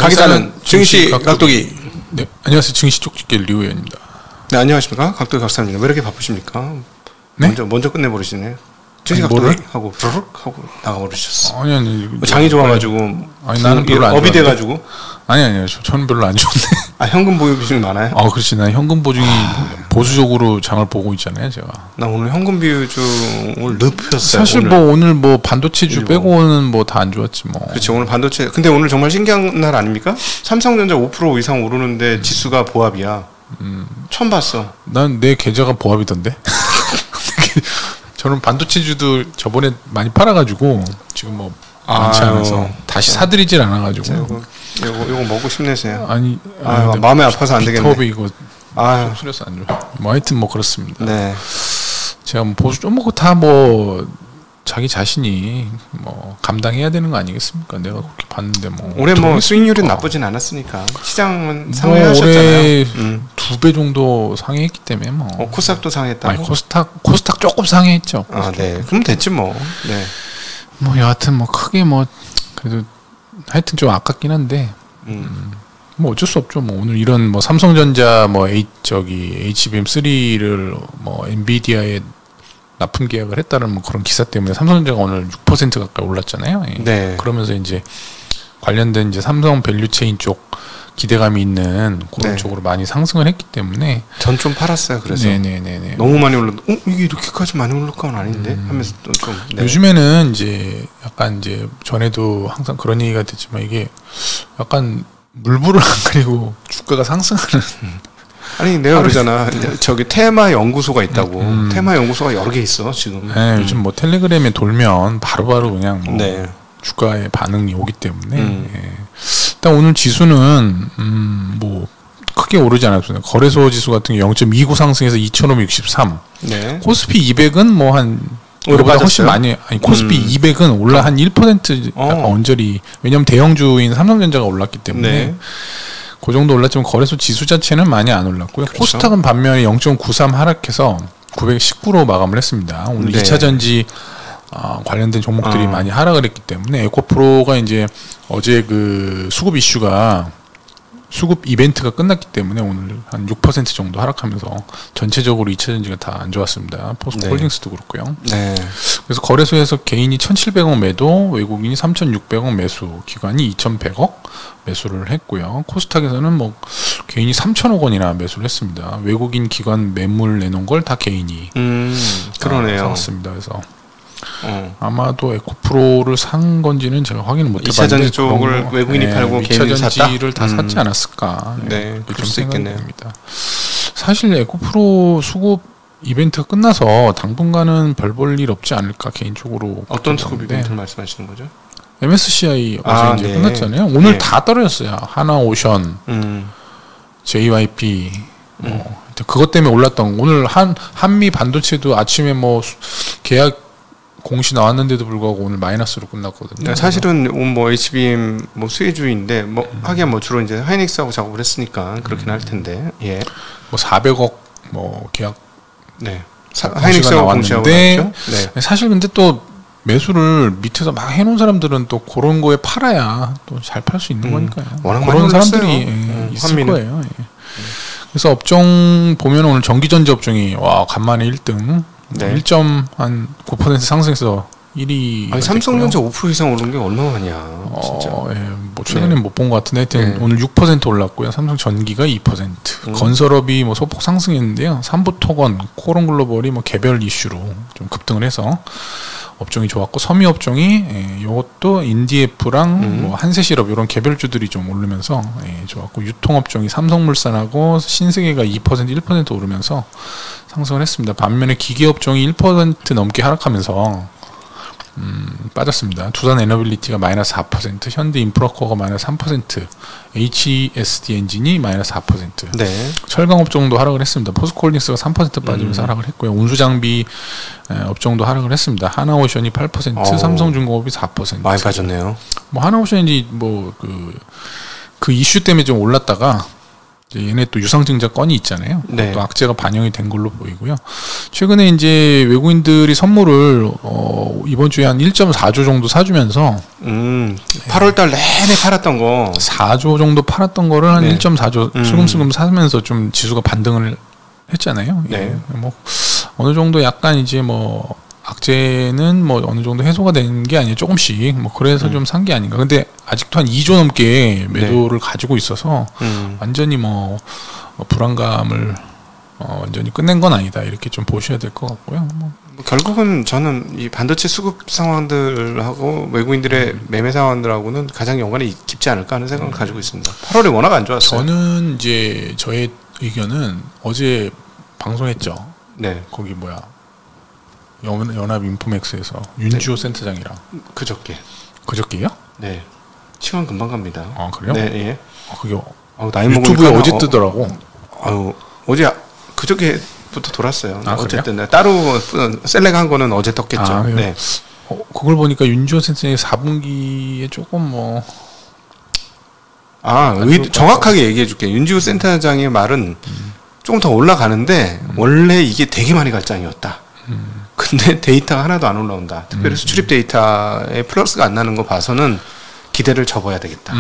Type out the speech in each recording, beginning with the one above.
가기자는 증시 각도기. 네, 안녕하세요. 증시 쪽집게 류 의원입니다. 네, 안녕하십니까. 각도기 각사입니다. 왜 이렇게 바쁘십니까? 네? 먼저 끝내버리시네. 증시 각도기 하고 브르륵 하고 나가버리셨어. 아니. 장이 좋아가지고. 아니 나는 별로 안 업이 돼가지고. 아니요. 저는 별로 안 좋은데. 아, 현금 보유 비중이 많아요? 그렇지. 나 현금 보증이 보수적으로 장을 보고 있잖아요, 제가. 나 오늘 현금 비중을 높였어요. 사실 오늘 반도체주 빼고는 다 안 좋았지 뭐. 그렇죠. 오늘 반도체. 근데 오늘 정말 신기한 날 아닙니까? 삼성전자 5% 이상 오르는데 지수가 보합이야. 처음 봤어. 난 내 계좌가 보합이던데. 저는 반도체주도 저번에 많이 팔아가지고 지금 많지 않아서 다시 사들이질 않아가지고. 이거 먹고 싶네세요. 아니 마음이 아파서 안 되겠네. 비트업이 이거 수려서 안 좋아. 하여튼 그렇습니다. 네. 제가 보수 좀 먹고 다 자기 자신이 감당해야 되는 거 아니겠습니까? 내가 그렇게 봤는데 올해 수익률이 나쁘진 않았으니까 시장은 상회하셨잖아요. 올해 2배 정도 상회했기 때문에 코스닥도 상회했다고? 아니 코스닥 조금 상회했죠. 네. 그럼 됐지 뭐. 네. 여하튼 크게 그래도 하여튼 좀 아깝긴 한데 어쩔 수 없죠. 오늘 이런 삼성전자 HBM3를 엔비디아에 납품 계약을 했다는 그런 기사 때문에 삼성전자가 오늘 6% 가까이 올랐잖아요. 네. 그러면서 이제 관련된 삼성 밸류체인 쪽 기대감이 있는 그런 쪽으로 많이 상승을 했기 때문에 전 좀 팔았어요. 그래서 네네네. 너무 많이 이게 이렇게까지 많이 올릴 건 아닌데 하면서 좀 요즘에는 이제 약간 전에도 항상 그런 얘기가 됐지만 이게 약간 물불을 안 가리고 주가가 상승하는 아니 내가 그러잖아. 저기 테마 연구소가 있다고. 테마 연구소가 여러 개 있어 지금. 네, 요즘 텔레그램에 돌면 바로바로 그냥 네. 주가의 반응이 오기 때문에 일단 오늘 지수는 크게 오르지 않았습니다. 거래소 지수 같은 게 0.29 상승해서 2,563. 네. 코스피 200은 오르보다 훨씬 많이 코스피 200은 올라 한 1% 약간 언저리. 왜냐면 대형주인 삼성전자가 올랐기 때문에 네. 그 정도 올랐지만 거래소 지수 자체는 많이 안 올랐고요. 그렇죠. 코스닥은 반면에 0.93 하락해서 919로 마감을 했습니다. 오늘 2차 전지 관련된 종목들이 많이 하락을 했기 때문에 에코프로가 이제 어제 수급 이슈가 수급 이벤트가 끝났기 때문에 오늘 한 6% 정도 하락하면서 전체적으로 2차 전지가 다 안 좋았습니다. 포스코홀딩스도 그렇고요. 네. 그래서 거래소에서 개인이 1,700억 매도, 외국인이 3,600억 매수, 기관이 2,100억 매수를 했고요. 코스닥에서는 개인이 3,000억 원이나 매수를 했습니다. 외국인 기관 매물 내놓은 걸 다 개인이 그러네요. 사왔습니다. 그래서 아마도 에코프로를 산 건지는 제가 확인을 못 해봤는데 2차 전지 쪽을 외국인이 팔고 개인이 샀다? 2차 전지를 다 샀지 않았을까. 네, 그럴 수 있겠네요. 사실 에코프로 수급 이벤트가 끝나서 당분간은 별 볼 일 없지 않을까 개인적으로. 어떤 수급 이벤트를 말씀하시는 거죠? MSCI 어제 이제 끝났잖아요. 오늘 다 떨어졌어요. 하나오션, JYP 그것 때문에 올랐던 오늘 한미 반도체도 아침에 계약 공시 나왔는데도 불구하고 오늘 마이너스로 끝났거든요. 사실은 HBM 수혜주인데 하기야 주로 이제 하이닉스하고 작업을 했으니까 그렇긴 할 텐데 400억 계약 하이닉스하고 공시하고 나왔죠. 네. 사실 근데 또 매수를 밑에서 막 해놓은 사람들은 또 그런 거에 팔아야 또 잘 팔 수 있는 거니까요. 워낙 그런 사람들이 있을 거예요. 그래서 업종 보면 오늘 전기전지 업종이 간만에 1등. 1.9% 상승해서 1위. 아니, 삼성전자 5% 이상 오른 게 얼마나 많냐. 진짜. 최근에 못 본 것 같은데 하여튼 오늘 6% 올랐고요. 삼성전기가 2%. 건설업이 소폭 상승했는데요. 삼부토건, 코론글로벌이 개별 이슈로 좀 급등을 해서 업종이 좋았고, 섬유업종이 이것도 인디에프랑 한세실업 이런 개별주들이 좀 오르면서 좋았고, 유통업종이 삼성물산하고 신세계가 2%, 1% 오르면서 상승을 했습니다. 반면에 기계업종이 1% 넘게 하락하면서 빠졌습니다. 두산에너빌리티가 마이너스 4%, 현대인프라코어가 마이너스 3%, HESD 엔진이 마이너스 4%. 네. 철강업종도 하락을 했습니다. 포스코홀딩스가 3% 빠지면서 하락을 했고요. 운수장비 업종도 하락을 했습니다. 하나오션이 8%, 삼성중공업이 4%. 많이 빠졌네요. 하나오션이 그 이슈 때문에 좀 올랐다가 이제 얘네 또 유상증자 건이 있잖아요. 네. 또 악재가 반영이 된 걸로 보이고요. 최근에 이제 외국인들이 선물을 이번 주에 한 1.4조 정도 사주면서 8월달 내내 팔았던 거 4조 정도 팔았던 거를 한 네. 1.4조 슬금슬금 사면서 좀 지수가 반등을 했잖아요. 네. 예. 뭐 어느 정도 약간 이제 뭐 악재는 뭐 어느 정도 해소가 된 게 아니에요. 조금씩 뭐 그래서 좀 산 게 아닌가. 근데 아직도 한 2조 넘게 매도를 가지고 있어서 완전히 뭐 불안감을 완전히 끝낸 건 아니다. 이렇게 좀 보셔야 될 것 같고요. 뭐 결국은 저는 이 반도체 수급 상황들하고 외국인들의 매매 상황들하고는 가장 연관이 깊지 않을까 하는 생각을 가지고 있습니다. 8월에 워낙 안 좋았어요. 저는 이제 저의 의견은 어제 방송했죠. 네. 거기 뭐야 연합 인포맥스에서 윤주호 센터장이랑 그저께요? 네. 시간 금방 갑니다. 아 그래요? 네. 예. 그게 나이 유튜브에 먹으니까 어제 뜨더라고. 어제 그저께부터 돌았어요. 아, 어쨌든 네. 따로 셀렉한 거는 어제 떴겠죠. 아, 네. 그걸 보니까 윤주호 센터장이 4분기에 조금 뭐 정확하게 얘기해 줄게. 윤지호 센터장의 말은 조금 더 올라가는데 원래 이게 되게 많이 갈 장이었다. 근데 데이터가 하나도 안 올라온다. 특별히 수출입 데이터에 플러스가 안 나는 거 봐서는 기대를 접어야 되겠다.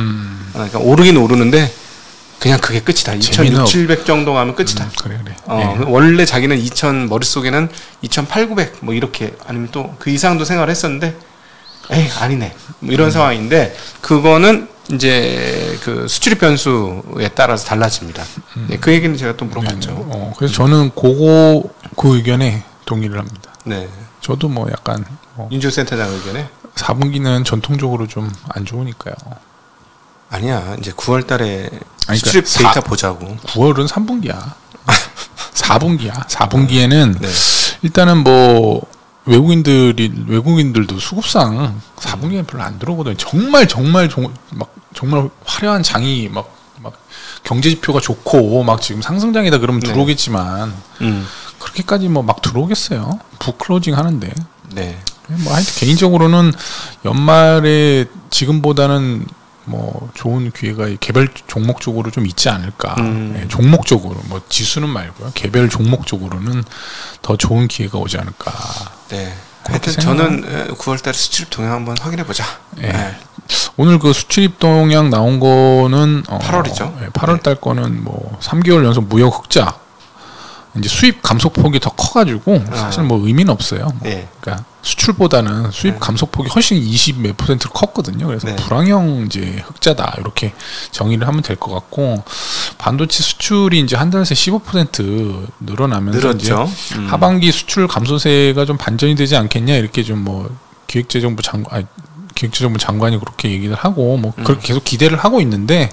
그러니까 오르긴 오르는데 그냥 그게 끝이다. 2,600 정도 가면 끝이다. 그래. 예. 원래 자기는 2,000 머릿속에는 2,800 뭐 이렇게 아니면 또 그 이상도 생각을 했었는데 에이 아니네. 뭐 이런 상황인데 그거는 이제 그 수출입 변수에 따라서 달라집니다. 네, 그 얘기는 제가 또 물어봤죠. 그래서 저는 그 의견에 동의를 합니다. 네. 저도 뭐 약간 윤지호 센터장 의견에 4분기는 전통적으로 좀 안 좋으니까요. 아니야. 이제 9월 달에 그러니까 수출입 데이터 보자고. 9월은 3분기야. 4분기야. 4분기에는 네. 일단은 뭐 외국인들도 수급상 4분기에는 별로 안 들어오거든요. 정말 화려한 장이 막 경제 지표가 좋고 막 지금 상승장이다 그러면 들어오겠지만 그렇게까지 뭐 막 들어오겠어요. 북클로징 하는데. 네. 뭐 하여튼 개인적으로는 연말에 지금보다는 뭐 좋은 기회가 개별 종목 쪽으로 좀 있지 않을까. 네, 종목적으로 뭐 지수는 말고요. 개별 종목적으로는 더 좋은 기회가 오지 않을까. 네. 하여튼 저는 9월달에 수출입 동향 한번 확인해 보자. 네. 네. 오늘 그 수출입 동향 나온 거는 8월이죠. 네, 8월달 거는 뭐 3개월 연속 무역 흑자. 이제 수입 감소폭이 더 커가지고 사실 뭐 의미는 없어요. 네. 그러니까 수출보다는 수입 감소폭이 훨씬 20 몇 %로 컸거든요. 그래서 불황형 이제 흑자다 이렇게 정의를 하면 될 것 같고 반도체 수출이 이제 한 달에 15% 늘어나면서 이제 하반기 수출 감소세가 좀 반전이 되지 않겠냐 이렇게 좀 뭐 기획재정부 장관이 그렇게 얘기를 하고 뭐 그렇게 계속 기대를 하고 있는데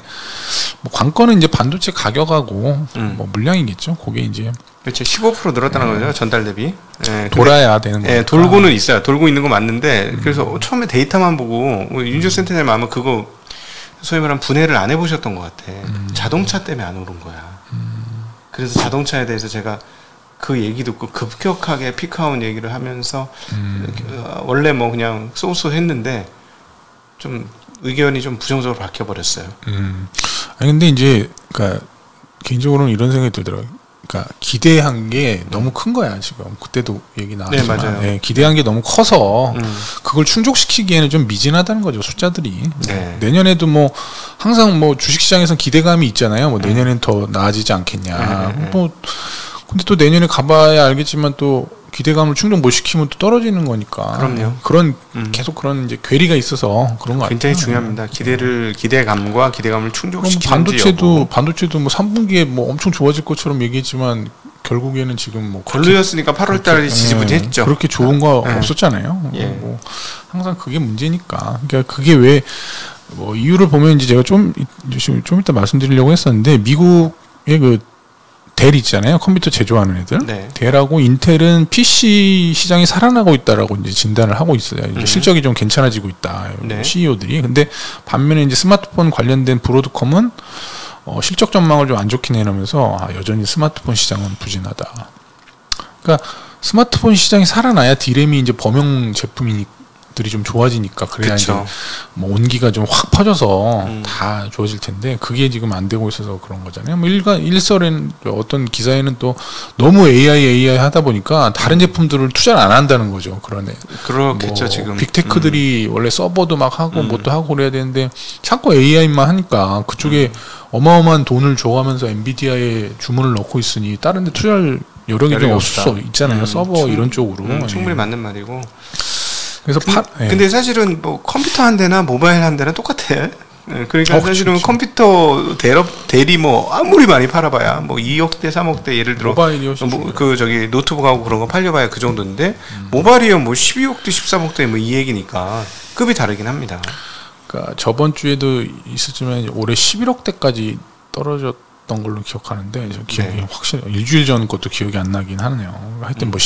뭐 관건은 이제 반도체 가격하고 뭐 물량이겠죠. 그게 이제 그렇죠. 15% 늘었다는 거죠. 전달 대비. 네, 돌아야 되는 거예요. 돌고는 있어요. 돌고 있는 거 맞는데 그래서 처음에 데이터만 보고 윤주 센터장님 아마 그거 소위 말하면 분해를 안 해보셨던 것 같아. 자동차 때문에 안 오른 거야. 그래서 자동차에 대해서 제가 그 얘기 듣고 급격하게 피크아웃 얘기를 하면서 원래 뭐 그냥 쏘쏘 했는데 좀 의견이 좀 부정적으로 바뀌어버렸어요. 아니 근데 이제 그러니까 개인적으로는 이런 생각이 들더라고요. 그러니까 기대한 게 너무 큰 거야 지금. 그때도 얘기 나왔지만 네, 맞아요. 네, 기대한 게 너무 커서 그걸 충족시키기에는 좀 미진하다는 거죠 숫자들이. 네. 내년에도 뭐 항상 뭐 주식시장에서 기대감이 있잖아요. 뭐 내년엔 더 나아지지 않겠냐. 뭐 근데 또 내년에 가봐야 알겠지만 또 기대감을 충족 못 시키면 또 떨어지는 거니까. 그럼요. 그런 계속 그런 이제 괴리가 있어서 그런 거 같아요. 굉장히 중요합니다. 기대감과 기대감을 충족시키는지 반도체도 뭐 3분기에 뭐 엄청 좋아질 것처럼 얘기했지만 결국에는 지금 뭐 별로였으니까 8월달이 지지부진했죠. 그렇게 좋은 거 없었잖아요. 예. 뭐 항상 그게 문제니까. 그러니까 그게 왜 뭐 이유를 보면 이제 제가 좀 이따 말씀드리려고 했었는데 미국의 그 델 있잖아요. 컴퓨터 제조하는 애들. 네. 델하고 인텔은 PC 시장이 살아나고 있다라고 이제 진단을 하고 있어요. 이제 실적이 좀 괜찮아지고 있다. 네. CEO들이. 근데 반면에 이제 스마트폰 관련된 브로드컴은 실적 전망을 좀 안 좋게 내놓으면서 여전히 스마트폰 시장은 부진하다. 그러니까 스마트폰 시장이 살아나야 디램이 이제 범용 제품이 것들이 좀 좋아지니까 그래야 그쵸. 이제 뭐 온기가 좀 확 퍼져서 다 좋아질 텐데 그게 지금 안 되고 있어서 그런 거잖아요. 뭐 일설에는 어떤 기사에는 또 너무 AI 하다 보니까 다른 제품들을 투자를 안 한다는 거죠. 그러네. 그렇겠죠. 뭐 지금 빅테크들이 원래 서버도 막 하고 뭣도 하고 그래야 되는데 자꾸 AI만 하니까 그쪽에 어마어마한 돈을 줘가면서 엔비디아에 주문을 넣고 있으니 다른 데 투자할 여력이 좀 없을 수 있잖아요. 서버 이런 쪽으로. 충분히 맞는 말이고. 그래서 근데 사실은 뭐 컴퓨터 한 대나 모바일 한 대나 똑같아. 그러니까 사실은 그치. 컴퓨터 대리 뭐 아무리 많이 팔아봐야 뭐 2억대 3억대 예를 들어 뭐 그 저기 노트북하고 그런 거 팔려봐야 그 정도인데 모바일이요 뭐 12억대 13억대 뭐 이 얘기니까 급이 다르긴 합니다. 그러니까 저번 주에도 있었지만 올해 11억대까지 떨어졌던 걸로 기억하는데 저 기억이 확실히 일주일 전 것도 기억이 안 나긴 하네요. 하여튼 뭐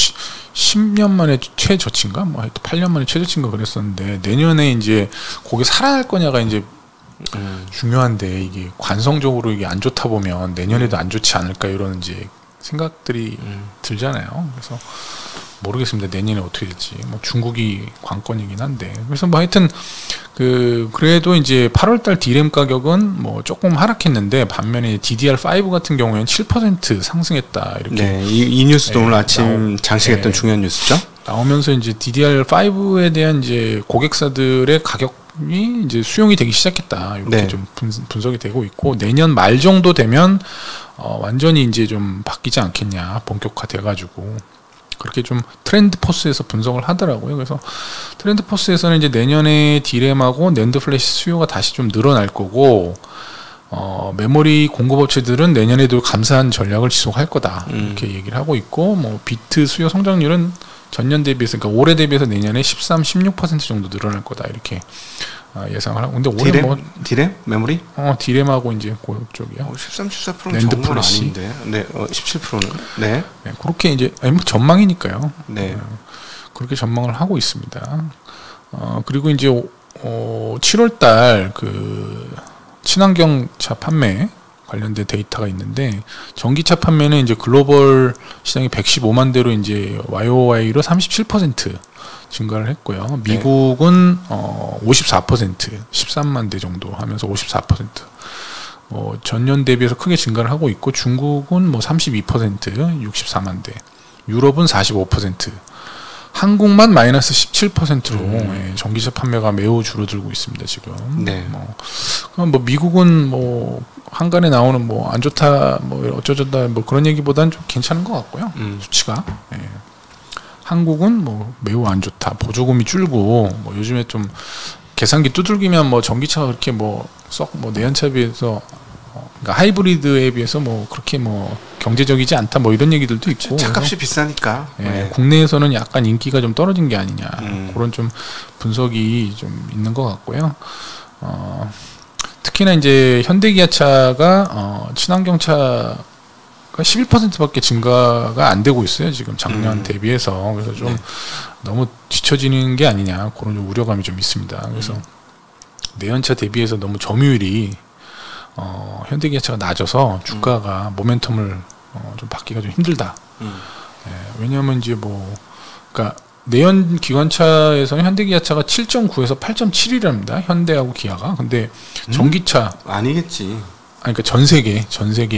10년 만에 최저치인가 뭐 하여튼 8년 만에 최저치인가 그랬었는데 내년에 이제 그게 살아날 거냐가 이제 중요한데 이게 관성적으로 이게 안 좋다 보면 내년에도 안 좋지 않을까 이런 이제 생각들이 들잖아요. 그래서 모르겠습니다. 내년에 어떻게 될지. 뭐 중국이 관건이긴 한데. 그래서 뭐 하여튼 그래도 이제 8월달 D램 가격은 뭐 조금 하락했는데 반면에 DDR5 같은 경우에는 7% 상승했다. 이렇게. 네, 이 뉴스도 오늘 아침 장식했던 중요한 뉴스죠. 나오면서 이제 DDR5에 대한 이제 고객사들의 가격이 이제 수용이 되기 시작했다. 이렇게 좀 분석이 되고 있고 내년 말 정도 되면 완전히 이제 좀 바뀌지 않겠냐. 본격화돼가지고. 그렇게 좀 트렌드 포스에서 분석을 하더라고요. 그래서 트렌드 포스에서는 이제 내년에 D램하고 낸드 플래시 수요가 다시 좀 늘어날 거고 메모리 공급업체들은 내년에도 감사한 전략을 지속할 거다. 이렇게 얘기를 하고 있고 뭐 비트 수요 성장률은 전년 대비해서 그러니까 올해 대비해서 내년에 13, 16% 정도 늘어날 거다. 이렇게 예상을 하고. 근데 올해 D램? 뭐 D램? 메모리? D램하고 이제 그쪽이요. 13, 14%는 좋은 건 아닌데. 네, 17%는. 네. 네, 그렇게 이제 뭐 전망이니까요. 네. 그렇게 전망을 하고 있습니다. 그리고 이제 7월달 그 친환경차 판매 관련된 데이터가 있는데 전기차 판매는 이제 글로벌 시장이 115만 대로 이제 YOY로 37% 증가를 했고요. 미국은 54% 13만 대 정도 하면서 54% 전년 대비해서 크게 증가를 하고 있고 중국은 뭐 32% 64만 대, 유럽은 45%, 한국만 마이너스 17%로 전기차 판매가 매우 줄어들고 있습니다 지금. 네. 뭐 미국은 뭐 한간에 나오는 뭐 안 좋다 뭐 어쩌저다 뭐 그런 얘기보다는 좀 괜찮은 것 같고요. 수치가. 한국은 뭐 매우 안 좋다. 보조금이 줄고 뭐 요즘에 좀 계산기 두들기면 뭐 전기차가 그렇게 뭐 썩 뭐 내연차에 비해서 그러니까 하이브리드에 비해서 뭐 그렇게 뭐 경제적이지 않다 뭐 이런 얘기들도 있고 차값이 비싸니까 국내에서는 약간 인기가 좀 떨어진 게 아니냐 그런 좀 분석이 좀 있는 것 같고요. 특히나 이제 현대기아차가 친환경차가 11%밖에 증가가 안 되고 있어요 지금 작년 대비해서. 그래서 좀 너무 뒤처지는 게 아니냐 그런 좀 우려감이 좀 있습니다. 그래서 내연차 대비해서 너무 점유율이 현대기아차가 낮아서 주가가 모멘텀을 좀 받기가 좀 힘들다. 왜냐하면 이제 뭐 그러니까 내연 기관차에서는 현대기아차가 7.9에서 8.7이랍니다. 현대하고 기아가. 근데 전기차 아니겠지. 그러니까 전 세계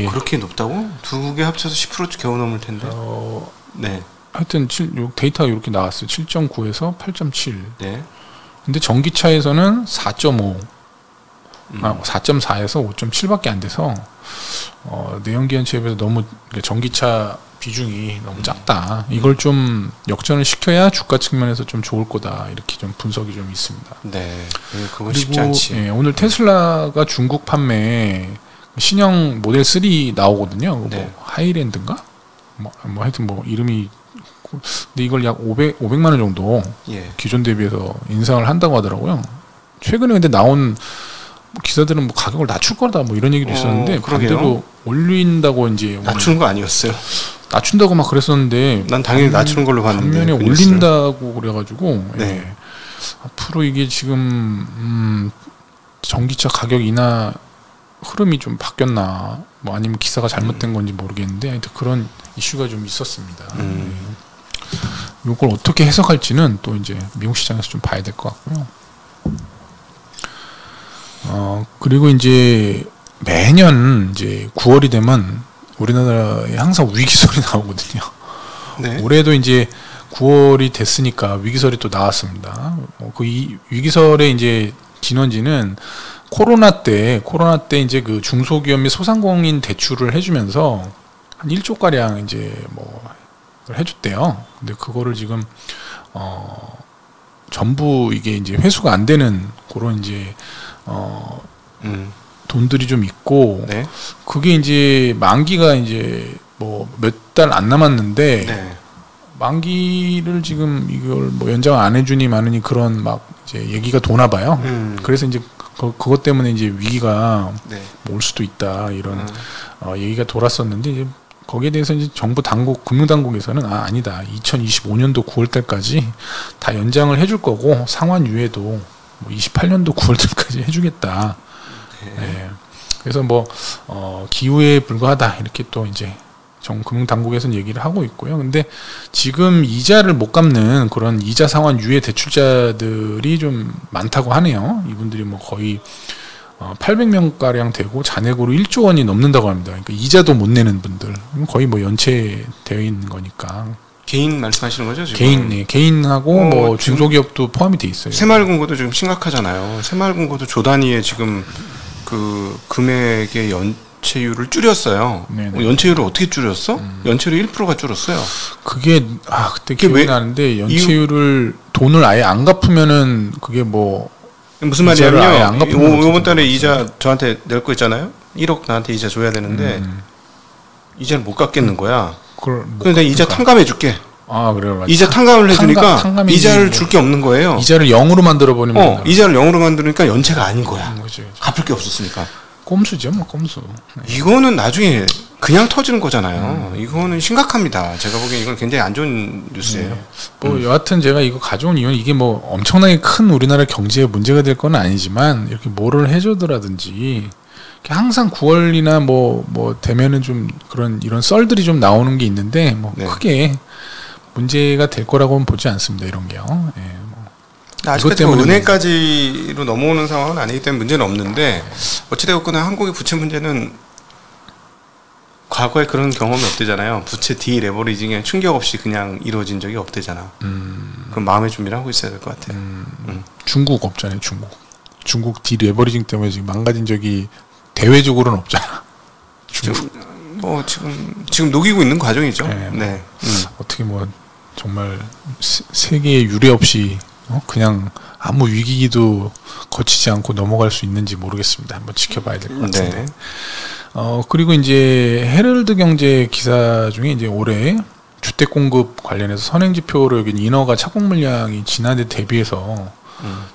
그렇게 높다고? 두 개 합쳐서 10% 겨우 넘을 텐데. 네. 하여튼 데이터가 이렇게 나왔어요. 7.9에서 8.7. 네. 근데 전기차에서는 4.5, 4.4에서 5.7밖에 안 돼서 내연기관차에 비해서 너무 전기차 비중이 너무 작다. 이걸 좀 역전을 시켜야 주가 측면에서 좀 좋을 거다. 이렇게 좀 분석이 좀 있습니다. 네, 그건 쉽지 않지. 오늘 테슬라가 중국 판매 신형 모델 3 나오거든요. 네. 뭐 하이랜드인가? 뭐 하여튼 뭐 이름이 근데 이걸 약 500만 원 정도 기존 대비해서 인상을 한다고 하더라고요. 최근에 근데 나온 기사들은 뭐 가격을 낮출 거다 뭐 이런 얘기도 있었는데 반대로 올린다고 이제 낮추는 거 아니었어요? 낮춘다고 막 그랬었는데 난 당연히 낮추는 걸로 봤는데 반면에 올린다고 그래가지고 앞으로 이게 지금 전기차 가격 인하 흐름이 좀 바뀌었나 뭐 아니면 기사가 잘못된 건지 모르겠는데 하여튼 그런 이슈가 좀 있었습니다. 이걸 어떻게 해석할지는 또 이제 미국 시장에서 좀 봐야 될 것 같고요. 그리고 이제 매년 이제 9월이 되면 우리나라에 항상 위기설이 나오거든요. 네. 올해도 이제 9월이 됐으니까 위기설이 또 나왔습니다. 그 이 위기설의 이제 진원지는 코로나 때 이제 그 중소기업 및 소상공인 대출을 해주면서 한 1조 가량 이제 뭐 해줬대요. 근데 그거를 지금 전부 이게 이제 회수가 안 되는 그런 이제 돈들이 좀 있고, 네. 그게 이제 만기가 이제 뭐 몇 달 안 남았는데 네. 만기를 지금 이걸 뭐 연장 안 해주니 마느니 그런 막 이제 얘기가 도나 봐요. 그래서 이제 그것 때문에 이제 위기가 네. 올 수도 있다 이런 얘기가 돌았었는데, 이제 거기에 대해서 이제 정부 당국, 금융당국에서는 아니다. 2025년도 9월달까지 다 연장을 해줄 거고 상환 유예도 뭐 28년도 9월달까지 해주겠다. 네. 그래서 뭐 기후에 불과하다 이렇게 또 이제 금융당국에서는 얘기를 하고 있고요. 근데 지금 이자를 못 갚는 그런 이자 상환 유예 대출자들이 좀 많다고 하네요. 이분들이 뭐 거의 800명 가량 되고 잔액으로 1조 원이 넘는다고 합니다. 그러니까 이자도 못 내는 분들, 거의 뭐 연체되어 있는 거니까. 개인 말씀하시는 거죠, 지금? 개인, 네, 개인하고 뭐 중소기업도 포함이 돼 있어요. 새마을금고도 지금 심각하잖아요. 새마을금고도 조 단위에 지금 그 금액의 연체율을 줄였어요. 연체율을 어떻게 줄였어? 연체율이 1%가 줄었어요. 그게 그때 기억이 나는데, 연체율을 돈을 아예 안 갚으면은 그게 뭐 무슨 말이냐면요. 이번 달에 이자 저한테 낼 거 있잖아요. 1억 나한테 이자 줘야 되는데 이자를 못 갚겠는 거야. 그래서 내가 이자 탕감해 줄게. 그래요. 맞아. 이자 탕감을 해주니까 이자를 줄 게 없는 거예요. 이자를 0으로 만들어 버리면 이자를 0으로 만드니까 연체가 아닌 거야. 그렇죠. 갚을 게 없었으니까. 꼼수죠, 뭐 꼼수. 네. 이거는 나중에 그냥 터지는 거잖아요. 이거는 심각합니다. 제가 보기엔 이건 굉장히 안 좋은 뉴스예요. 네. 뭐 여하튼 제가 이거 가져온 이유는, 이게 뭐 엄청나게 큰 우리나라 경제에 문제가 될 건 아니지만, 이렇게 뭐를 해주더라든지 항상 9월이나 뭐 되면은 좀 이런 썰들이 좀 나오는 게 있는데, 뭐 네. 크게 문제가 될 거라고는 보지 않습니다, 이런 게요. 네, 뭐. 아직까지 은행까지로 넘어오는 상황은 아니기 때문에 문제는 없는데, 어찌되었거나 한국의 부채 문제는 과거에 그런 경험이 없대잖아요. 부채 디레버리징에 충격 없이 그냥 이루어진 적이 없대잖아. 그럼 마음의 준비를 하고 있어야 될 것 같아요. 중국 없잖아요, 중국 디레버리징 때문에 지금 망가진 적이 대외적으로는 없잖아. 지금 녹이고 있는 과정이죠. 네. 네. 어떻게 뭐 정말 세계에 유례 없이 그냥 아무 위기도 거치지 않고 넘어갈 수 있는지 모르겠습니다. 한번 지켜봐야 될 것 같은데. 네. 그리고 이제 헤럴드 경제 기사 중에 이제 올해 주택 공급 관련해서 선행지표로 여기 인허가 착공 물량이 지난해 대비해서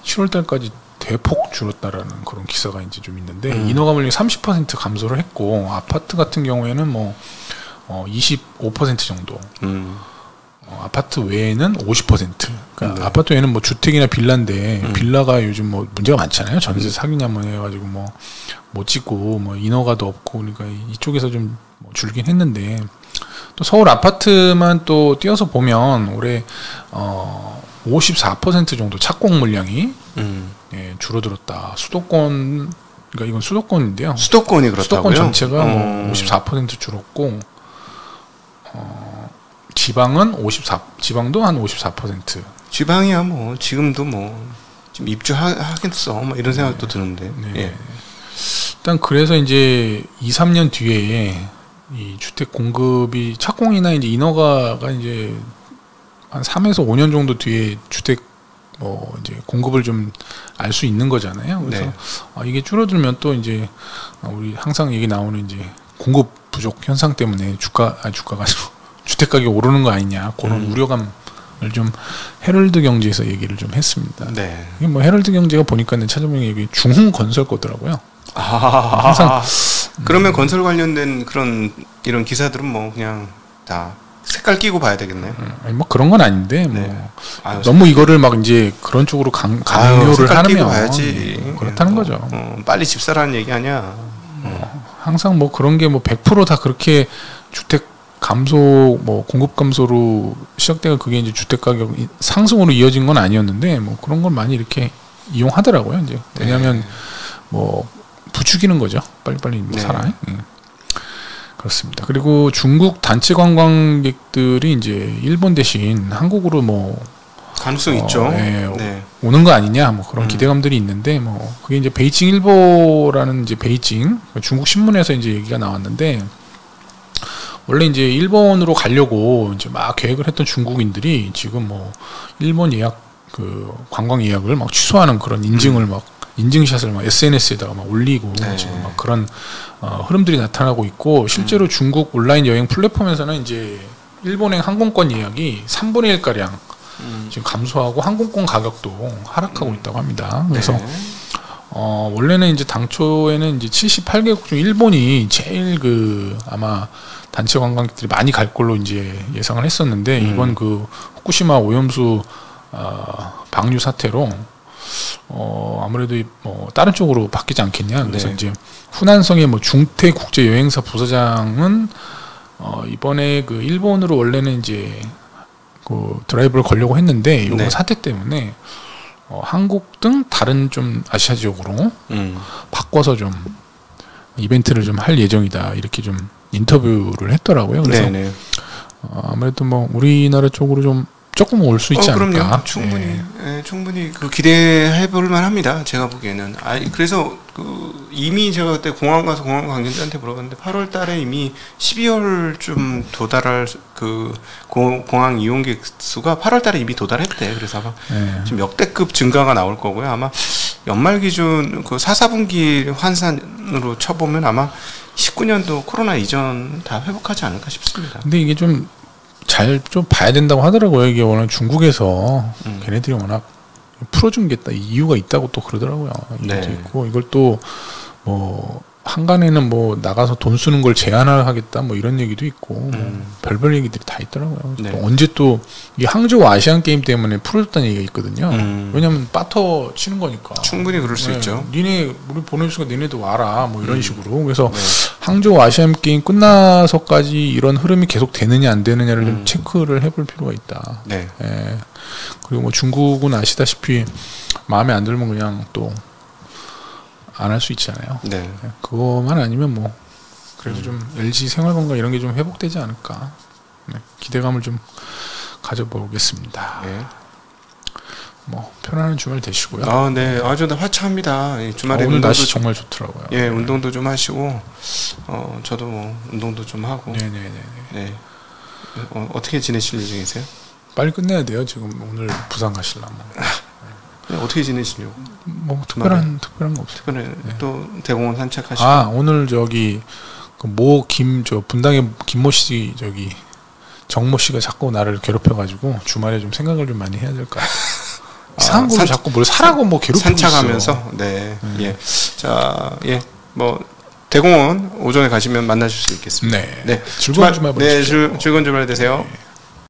7월 달까지 대폭 줄었다라는 그런 기사가 이제 좀 있는데, 인허가 물량이 30% 감소를 했고, 아파트 같은 경우에는 뭐 25% 정도. 아파트 외에는 50%. 그러니까 아파트 외에는 뭐 주택이나 빌라인데, 빌라가 요즘 뭐 문제가 많잖아요. 전세 사기냐 뭐 해가지고 뭐 못 짓고 뭐 인허가도 없고, 그러니까 이쪽에서 좀 뭐 줄긴 했는데, 또 서울 아파트만 또 띄어서 보면 올해 54% 정도 착공 물량이 줄어들었다. 수도권, 그러니까 이건 수도권인데요. 수도권이 그렇다고요? 수도권 전체가 뭐 54% 줄었고, 지방은 지방도 한 54%. 지방이야 뭐 지금도 뭐 지금 입주하겠어 뭐 이런 생각도 드는데. 네. 예. 일단 그래서 이제 2, 3년 뒤에 이 주택 공급이 착공이나 이제 인허가가 이제 한 3에서 5년 정도 뒤에 주택 뭐 이제 공급을 좀 알 수 있는 거잖아요. 그래서 네. 이게 줄어들면 또 이제 우리 항상 얘기 나오는 이제 공급 부족 현상 때문에 주가가 아니고 주택 가격이 오르는 거 아니냐, 그런 우려감을 좀 헤럴드 경제에서 얘기를 좀 했습니다. 네. 이게 뭐 헤럴드 경제가 보니까는 찾아보면 여기 중흥건설 거더라고요. 항상 그러면 건설 관련된 이런 기사들은 뭐 그냥 다 색깔 끼고 봐야 되겠네요. 아니 뭐 그런 건 아닌데 뭐 네. 너무 이거를 막 이제 그런 쪽으로 강요를 하면 봐야지. 그렇다는 거죠. 빨리 집 사라는 얘기 아니야. 항상 뭐 그런 게 뭐 100% 다 그렇게 주택 감소 뭐 공급 감소로 시작돼가 그게 이제 주택 가격 상승으로 이어진 건 아니었는데 뭐 그런 걸 많이 이렇게 이용하더라고요. 이제 왜냐하면 뭐 부추기는 거죠. 빨리빨리 뭐 사라. 그렇습니다. 그리고 중국 단체 관광객들이 이제 일본 대신 한국으로 뭐 가능성 있죠. 오는 거 아니냐 뭐 그런 기대감들이 있는데 뭐 그게 이제 베이징 일보라는 이제 베이징 중국 신문에서 이제 얘기가 나왔는데 원래 이제 일본으로 가려고 이제 막 계획을 했던 중국인들이 지금 뭐 일본 예약 그 관광 예약을 막 취소하는 그런 인증을 막 인증샷을 막 SNS에다가 막 올리고 지금 막 그런 흐름들이 나타나고 있고 실제로 중국 온라인 여행 플랫폼에서는 이제 일본행 항공권 예약이 3분의 1 가량 지금 감소하고 항공권 가격도 하락하고 있다고 합니다. 그래서 원래는 이제 당초에는 이제 78개국 중 일본이 제일 그 아마 단체 관광객들이 많이 갈 걸로 이제 예상을 했었는데 이번 그 후쿠시마 오염수 방류 사태로 아무래도 뭐 다른 쪽으로 바뀌지 않겠냐. 그래서 이제 후난성의 뭐 중태 국제 여행사 부사장은 이번에 그 일본으로 원래는 이제 그 드라이브를 걸려고 했는데 이번 사태 때문에 한국 등 다른 좀 아시아 지역으로 바꿔서 좀 이벤트를 좀 할 예정이다 이렇게 좀 인터뷰를 했더라고요. 그래서 아무래도 뭐 우리나라 쪽으로 좀 조금 올 수 있지 않을까. 그럼요. 충분히 충분히 그 기대해볼 만합니다. 제가 보기에는. 그래서 그 이미 제가 그때 공항 가서 공항 관계자한테 물어봤는데 8월달에 이미 12월쯤 도달할 그 공항 이용객 수가 8월달에 이미 도달했대. 그래서 아마 지금 역대급 증가가 나올 거고요. 아마 연말 기준 그 4, 4분기 환산으로 쳐보면 아마 19년도 코로나 이전 다 회복하지 않을까 싶습니다. 근데 이게 좀 잘 좀 봐야 된다고 하더라고요. 이게 워낙 중국에서 걔네들이 워낙 풀어준 게 이유가 있다고 또 그러더라고요. 이것도 있고 이걸 또 뭐 한간에는 뭐 나가서 돈 쓰는 걸 제한을 하겠다 뭐 이런 얘기도 있고 뭐 별별 얘기들이 다 있더라고요. 또 언제 또 이 항저우 아시안 게임 때문에 풀어줬다는 얘기가 있거든요. 왜냐면 빠터 치는 거니까. 충분히 그럴 수 있죠. 니네 우리 보내주니까 니네도 와라 뭐 이런 식으로. 그래서 항저우 아시안 게임 끝나서까지 이런 흐름이 계속 되느냐 안 되느냐를 좀 체크를 해볼 필요가 있다. 그리고 뭐 중국은 아시다시피 마음에 안 들면 그냥 또 안 할 수 있잖아요. 그거만 아니면 뭐 그래도 좀 LG 생활건강 이런 게 좀 회복되지 않을까. 기대감을 좀 가져보겠습니다. 뭐 편안한 주말 되시고요. 아주 화창합니다. 주말에 오늘 날씨 정말 좋더라고요. 운동도 좀 하시고 저도 뭐 운동도 좀 하고. 어떻게 지내실 예정이세요? 빨리 끝내야 돼요. 지금 오늘 부산 가시려면. 어떻게 지내시려고? 뭐 특별한 거 없어요. 또 대공원 산책하시고. 오늘 저기 모 분당의 김모 씨 저기 정모 씨가 자꾸 나를 괴롭혀가지고 주말에 좀 생각을 좀 많이 해야 될 것 같아요. 이상한 걸로 자꾸 뭘 사라고 뭐 괴롭히고 산책하면서. 뭐 대공원 오전에 가시면 만나실 수 있겠습니다. 즐거운 주말 보내십시오. 즐거운 주말 되세요.